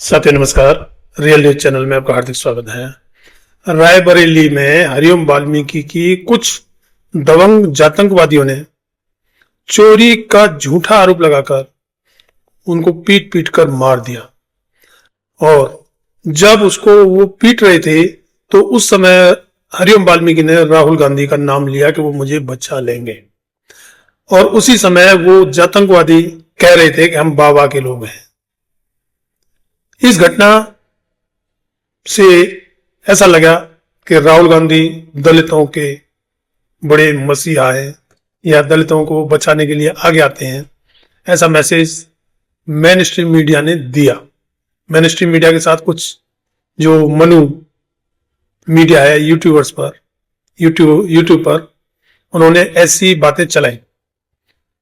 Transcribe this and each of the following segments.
साथियों नमस्कार। Real news channel में आपका हार्दिक स्वागत है। रायबरेली में हरिओम वाल्मीकि की कुछ दबंग आतंकवादियों ने चोरी का झूठा आरोप लगाकर उनको पीट पीट कर मार दिया। और जब उसको वो पीट रहे थे तो उस समय हरिओम वाल्मीकि ने राहुल गांधी का नाम लिया कि वो मुझे बचा लेंगे। और उसी समय वो आतंकवादी कह रहे थे कि हम बाबा के लोग हैं। इस घटना से ऐसा लगा कि राहुल गांधी दलितों के बड़े मसीहा हैं या दलितों को बचाने के लिए आगे आते हैं, ऐसा मैसेज मेन स्ट्रीम मीडिया ने दिया। मेन स्ट्रीम मीडिया के साथ कुछ जो मनु मीडिया है यूट्यूब पर उन्होंने ऐसी बातें चलाई।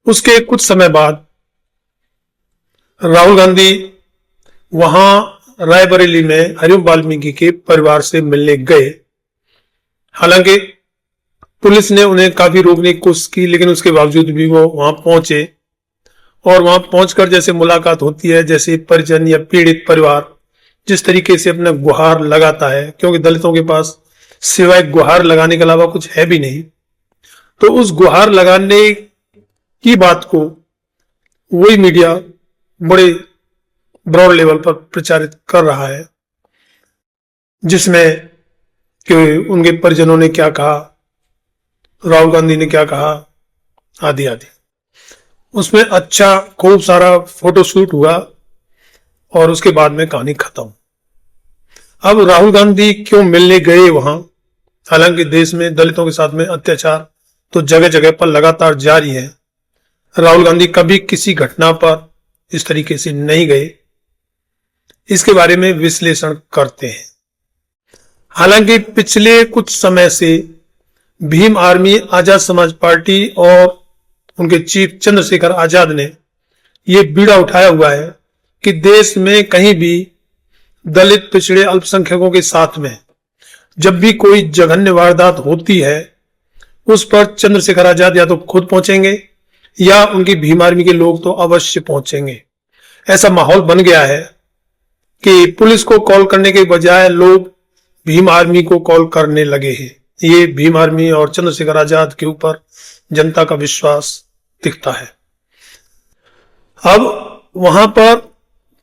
उसके कुछ समय बाद राहुल गांधी वहां रायबरेली में हरिओम वाल्मीकि के परिवार से मिलने गए। हालांकि पुलिस ने उन्हें काफी रोकने की कोशिश की, लेकिन उसके बावजूद भी वो वहां पहुंचे। और वहां पहुंचकर जैसे मुलाकात होती है, जैसे परिजन या पीड़ित परिवार जिस तरीके से अपना गुहार लगाता है, क्योंकि दलितों के पास सिवाय गुहार लगाने के अलावा कुछ है भी नहीं, तो उस गुहार लगाने की बात को वही मीडिया बड़े ब्रॉड लेवल पर प्रचारित कर रहा है, जिसमें कि उनके परिजनों ने क्या कहा, राहुल गांधी ने क्या कहा, आदि आदि। उसमें अच्छा खूब सारा फोटोशूट हुआ और उसके बाद में कहानी खत्म। अब राहुल गांधी क्यों मिलने गए वहां? हालांकि देश में दलितों के साथ में अत्याचार तो जगह जगह पर लगातार जारी है। राहुल गांधी कभी किसी घटना पर इस तरीके से नहीं गए, इसके बारे में विश्लेषण करते हैं। हालांकि पिछले कुछ समय से भीम आर्मी आजाद समाज पार्टी और उनके चीफ चंद्रशेखर आजाद ने यह बीड़ा उठाया हुआ है कि देश में कहीं भी दलित पिछड़े अल्पसंख्यकों के साथ में जब भी कोई जघन्य वारदात होती है, उस पर चंद्रशेखर आजाद या तो खुद पहुंचेंगे या उनकी भीम आर्मी के लोग तो अवश्य पहुंचेंगे। ऐसा माहौल बन गया है कि पुलिस को कॉल करने के बजाय लोग भीम आर्मी को कॉल करने लगे हैं। ये भीम आर्मी और चंद्रशेखर आजाद के ऊपर जनता का विश्वास दिखता है। अब वहां पर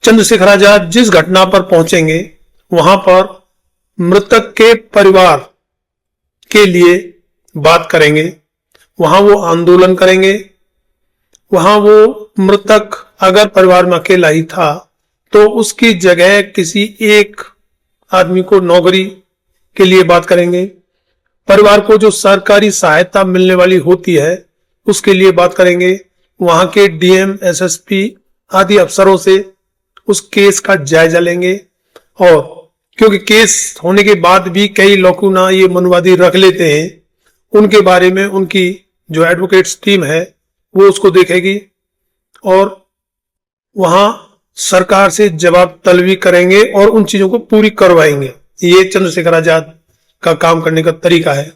चंद्रशेखर आजाद जिस घटना पर पहुंचेंगे, वहां पर मृतक के परिवार के लिए बात करेंगे, वहां वो आंदोलन करेंगे। वहां वो मृतक अगर परिवार में अकेला ही था तो उसकी जगह किसी एक आदमी को नौकरी के लिए बात करेंगे। परिवार को जो सरकारी सहायता मिलने वाली होती है उसके लिए बात करेंगे। वहां के डीएम, एसएसपी आदि अफसरों से उस केस का जायजा लेंगे। और क्योंकि केस होने के बाद भी कई लॉकुना ये मनुवादी रख लेते हैं, उनके बारे में उनकी जो एडवोकेट्स टीम है वो उसको देखेगी और वहां सरकार से जवाब तलबी करेंगे और उन चीजों को पूरी करवाएंगे। ये चंद्रशेखर आजाद का काम करने का तरीका है।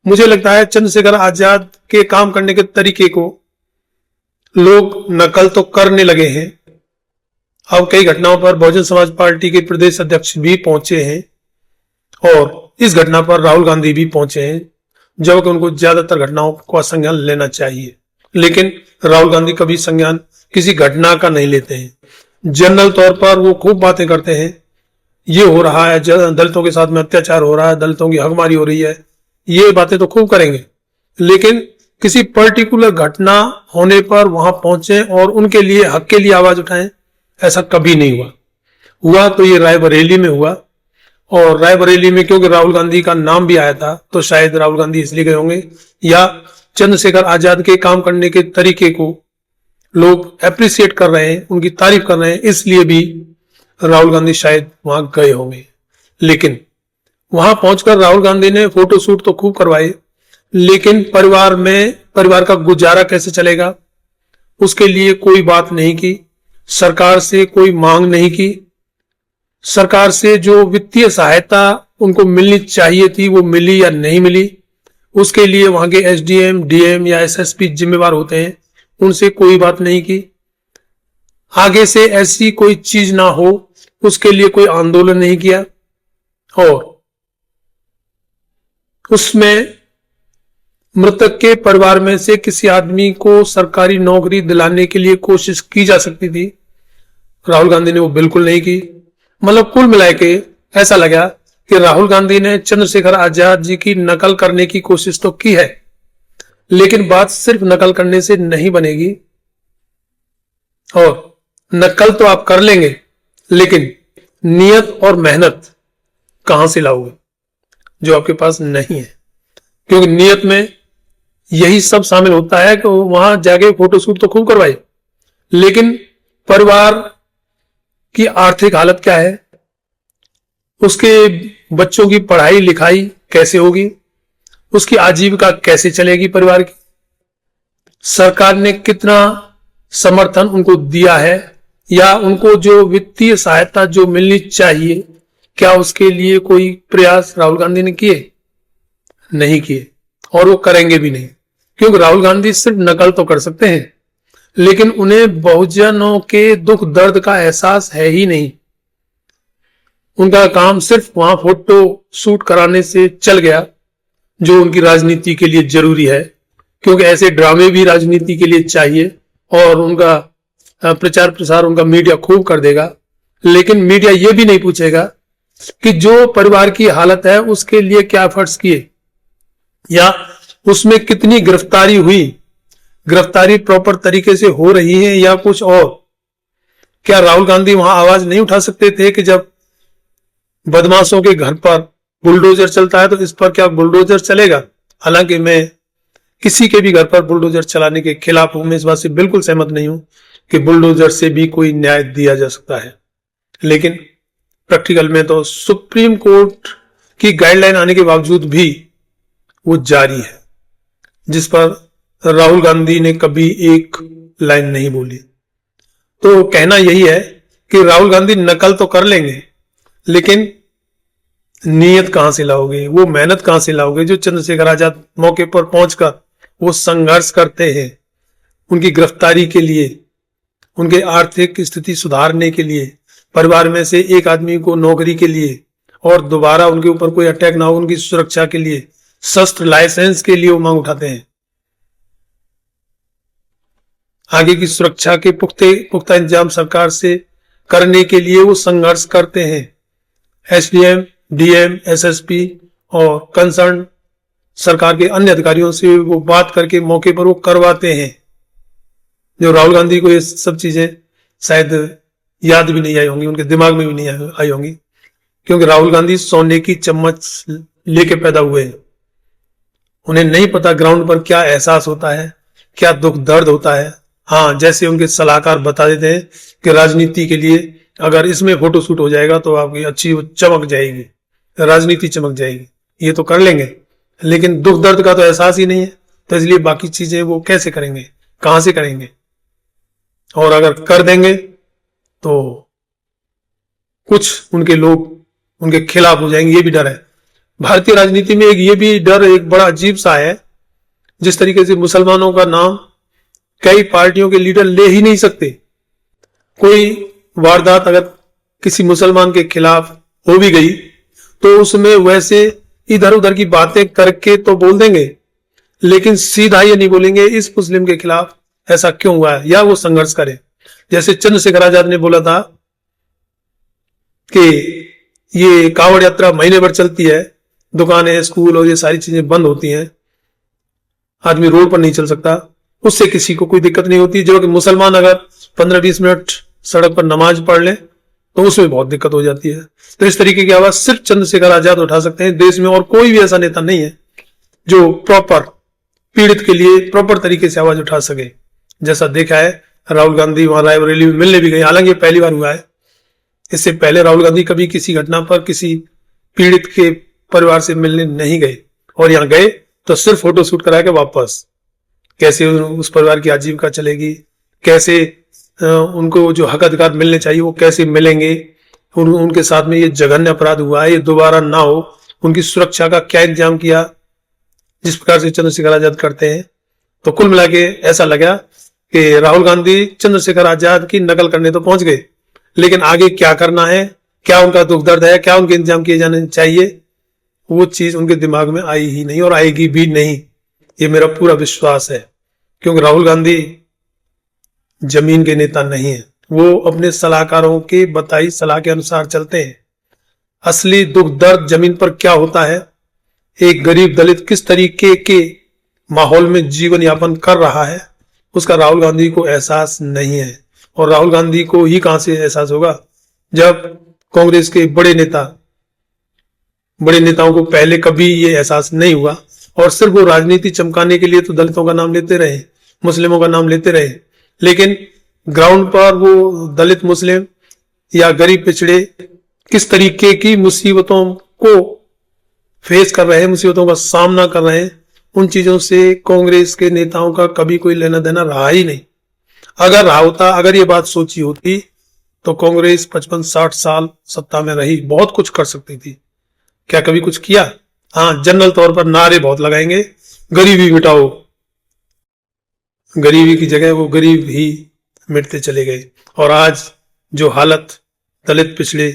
मुझे लगता है चंद्रशेखर आजाद के काम करने के तरीके को लोग नकल तो करने लगे हैं। अब कई घटनाओं पर बहुजन समाज पार्टी के प्रदेश अध्यक्ष भी पहुंचे हैं और इस घटना पर राहुल गांधी भी पहुंचे हैं, जबकि उनको ज्यादातर घटनाओं का संज्ञान लेना चाहिए, लेकिन राहुल गांधी कभी संज्ञान किसी घटना का नहीं लेते हैं। जनरल तौर पर वो खूब बातें करते हैं, ये हो रहा है, दलितों के साथ में अत्याचार हो रहा है, दलितों की हकमारी हो रही है, ये बातें तो खूब करेंगे, लेकिन किसी पर्टिकुलर घटना होने पर वहां पहुंचे और उनके लिए, हक के लिए आवाज उठाएं, ऐसा कभी नहीं हुआ तो ये रायबरेली में हुआ। और रायबरेली में क्योंकि राहुल गांधी का नाम भी आया था तो शायद राहुल गांधी इसलिए गए होंगे, या चंद्रशेखर आजाद के काम करने के तरीके को लोग एप्रिसिएट कर रहे हैं, उनकी तारीफ कर रहे हैं, इसलिए भी राहुल गांधी शायद वहां गए होंगे। लेकिन वहां पहुंचकर राहुल गांधी ने फोटोशूट तो खूब करवाए, लेकिन परिवार का गुजारा कैसे चलेगा उसके लिए कोई बात नहीं की। सरकार से कोई मांग नहीं की। सरकार से जो वित्तीय सहायता उनको मिलनी चाहिए थी वो मिली या नहीं मिली, उसके लिए वहां के एसडीएम, डीएम या एसएसपी जिम्मेवार होते हैं, उनसे कोई बात नहीं की। आगे से ऐसी कोई चीज ना हो उसके लिए कोई आंदोलन नहीं किया और उसमें मृतक के परिवार में से किसी आदमी को सरकारी नौकरी दिलाने के लिए कोशिश की जा सकती थी। राहुल गांधी ने वो बिल्कुल नहीं की। मतलब कुल मिला के ऐसा लगा कि राहुल गांधी ने चंद्रशेखर आजाद जी की नकल करने की कोशिश तो की है, लेकिन बात सिर्फ नकल करने से नहीं बनेगी। और नकल तो आप कर लेंगे, लेकिन नियत और मेहनत कहां से लाओगे जो आपके पास नहीं है? क्योंकि नियत में यही सब शामिल होता है कि वहां जाके फोटोशूट तो खूब करवाए, लेकिन परिवार की आर्थिक हालत क्या है, उसके बच्चों की पढ़ाई लिखाई कैसे होगी, उसकी आजीविका कैसे चलेगी, परिवार की सरकार ने कितना समर्थन उनको दिया है, या उनको जो वित्तीय सहायता जो मिलनी चाहिए, क्या उसके लिए कोई प्रयास राहुल गांधी ने किए? नहीं किए, और वो करेंगे भी नहीं। क्योंकि राहुल गांधी सिर्फ नकल तो कर सकते हैं, लेकिन उन्हें बहुजनों के दुख दर्द का एहसास है ही नहीं। उनका काम सिर्फ वहां फोटो शूट कराने से चल गया, जो उनकी राजनीति के लिए जरूरी है, क्योंकि ऐसे ड्रामे भी राजनीति के लिए चाहिए और उनका प्रचार प्रसार उनका मीडिया खूब कर देगा। लेकिन मीडिया ये भी नहीं पूछेगा कि जो परिवार की हालत है उसके लिए क्या एफर्ट्स किए, या उसमें कितनी गिरफ्तारी हुई, गिरफ्तारी प्रॉपर तरीके से हो रही है या कुछ और। क्या राहुल गांधी वहां आवाज नहीं उठा सकते थे कि जब बदमाशों के घर पर बुलडोजर चलता है तो इस पर क्या बुलडोजर चलेगा? हालांकि मैं किसी के भी घर पर बुलडोजर चलाने के खिलाफ हूं, मैं इस बात से बिल्कुल सहमत नहीं हूं कि बुलडोजर से भी कोई न्याय दिया जा सकता है, लेकिन प्रैक्टिकल में तो सुप्रीम कोर्ट की गाइडलाइन आने के बावजूद भी वो जारी है, जिस पर राहुल गांधी ने कभी एक लाइन नहीं बोली। तो कहना यही है कि राहुल गांधी नकल तो कर लेंगे, लेकिन नियत कहां से लाओगे, वो मेहनत कहां से लाओगे जो चंद्रशेखर आजाद मौके पर पहुंचकर वो संघर्ष करते हैं उनकी गिरफ्तारी के लिए, उनके आर्थिक स्थिति सुधारने के लिए, परिवार में से एक आदमी को नौकरी के लिए, और दोबारा उनके ऊपर कोई अटैक ना हो उनकी सुरक्षा के लिए, शस्त्र लाइसेंस के लिए वो मांग उठाते हैं। आगे की सुरक्षा के पुख्ता इंतजाम सरकार से करने के लिए वो संघर्ष करते हैं। एसडीएम, डीएम, एसएसपी और कंसर्न सरकार के अन्य अधिकारियों से वो बात करके मौके पर वो करवाते हैं, जो राहुल गांधी को ये सब चीजें शायद याद भी नहीं आई होंगी, उनके दिमाग में भी नहीं आई होंगी, क्योंकि राहुल गांधी सोने की चम्मच लेके पैदा हुए हैं। उन्हें नहीं पता ग्राउंड पर क्या एहसास होता है, क्या दुख दर्द होता है। हाँ, जैसे उनके सलाहकार बता देते हैं कि राजनीति के लिए अगर इसमें फोटोशूट हो जाएगा तो आपकी अच्छी चमक जाएगी, राजनीति चमक जाएगी, ये तो कर लेंगे, लेकिन दुख दर्द का तो एहसास ही नहीं है, तो इसलिए बाकी चीजें वो कैसे करेंगे, कहां से करेंगे? और अगर कर देंगे तो कुछ उनके लोग उनके खिलाफ हो जाएंगे, ये भी डर है। भारतीय राजनीति में एक ये भी डर एक बड़ा अजीब सा है, जिस तरीके से मुसलमानों का नाम कई पार्टियों के लीडर ले ही नहीं सकते। कोई वारदात अगर किसी मुसलमान के खिलाफ हो भी गई तो उसमें वैसे इधर उधर की बातें करके तो बोल देंगे, लेकिन सीधा ये नहीं बोलेंगे इस मुस्लिम के खिलाफ ऐसा क्यों हुआ है, या वो संघर्ष करे। जैसे चंद्रशेखर आजाद ने बोला था कि ये कांवड़ यात्रा महीने भर चलती है, दुकानें, स्कूल और ये सारी चीजें बंद होती हैं, आदमी रोड पर नहीं चल सकता, उससे किसी को कोई दिक्कत नहीं होती। जो कि मुसलमान अगर 15-20 मिनट सड़क पर नमाज पढ़ ले तो उसमें बहुत दिक्कत हो जाती है। तो इस तरीके की आवाज सिर्फ चंद्रशेखर आजाद उठा सकते हैं। देश में और कोई भी ऐसा नेता नहीं है जो प्रॉपर पीड़ित के लिए प्रॉपर तरीके से आवाज उठा सके। जैसा देखा है, राहुल गांधी वहां रायबरेली में मिलने भी गए, हालांकि पहली बार हुआ है। इससे पहले राहुल गांधी कभी किसी घटना पर किसी पीड़ित के परिवार से मिलने नहीं गए, और यहां गए तो सिर्फ फोटो शूट करा के वापस। कैसे उस परिवार की आजीविका चलेगी, कैसे उनको जो हक अधिकार मिलने चाहिए वो कैसे मिलेंगे, उनके साथ में ये जघन्य अपराध हुआ है, ये दोबारा ना हो, उनकी सुरक्षा का क्या इंतजाम किया, जिस प्रकार से चंद्रशेखर आजाद करते हैं। तो कुल मिला के ऐसा लगा कि राहुल गांधी चंद्रशेखर आजाद की नकल करने तो पहुंच गए, लेकिन आगे क्या करना है, क्या उनका दुख दर्द है, क्या उनके इंतजाम किए जाने चाहिए, वो चीज उनके दिमाग में आई ही नहीं और आएगी भी नहीं, ये मेरा पूरा विश्वास है। क्योंकि राहुल गांधी जमीन के नेता नहीं है, वो अपने सलाहकारों के बताई सलाह के अनुसार चलते हैं। असली दुख दर्द जमीन पर क्या होता है, एक गरीब दलित किस तरीके के माहौल में जीवन यापन कर रहा है, उसका राहुल गांधी को एहसास नहीं है। और राहुल गांधी को ही कहां से एहसास होगा जब कांग्रेस के बड़े नेताओं को पहले कभी ये एहसास नहीं हुआ, और सिर्फ वो राजनीति चमकाने के लिए तो दलितों का नाम लेते रहे, मुस्लिमों का नाम लेते रहे, लेकिन ग्राउंड पर वो दलित, मुस्लिम या गरीब पिछड़े किस तरीके की मुसीबतों को फेस कर रहे हैं, मुसीबतों का सामना कर रहे हैं, उन चीजों से कांग्रेस के नेताओं का कभी कोई लेना देना रहा ही नहीं। अगर रहा होता, अगर ये बात सोची होती, तो कांग्रेस 55-60 साल सत्ता में रही, बहुत कुछ कर सकती थी। क्या कभी कुछ किया? हाँ, जनरल तौर पर नारे बहुत लगाएंगे, गरीबी मिटाओ, गरीबी की जगह वो गरीब ही मिटते चले गए। और आज जो हालत दलित, पिछड़े,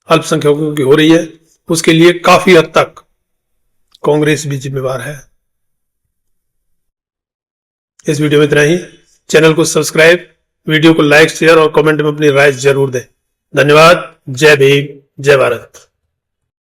अल्पसंख्यकों की हो रही है, उसके लिए काफी हद तक कांग्रेस भी जिम्मेवार है। इस वीडियो में इतना ही। चैनल को सब्सक्राइब, वीडियो को लाइक, शेयर और कमेंट में अपनी राय जरूर दें। धन्यवाद। जय भीम, जय भारत।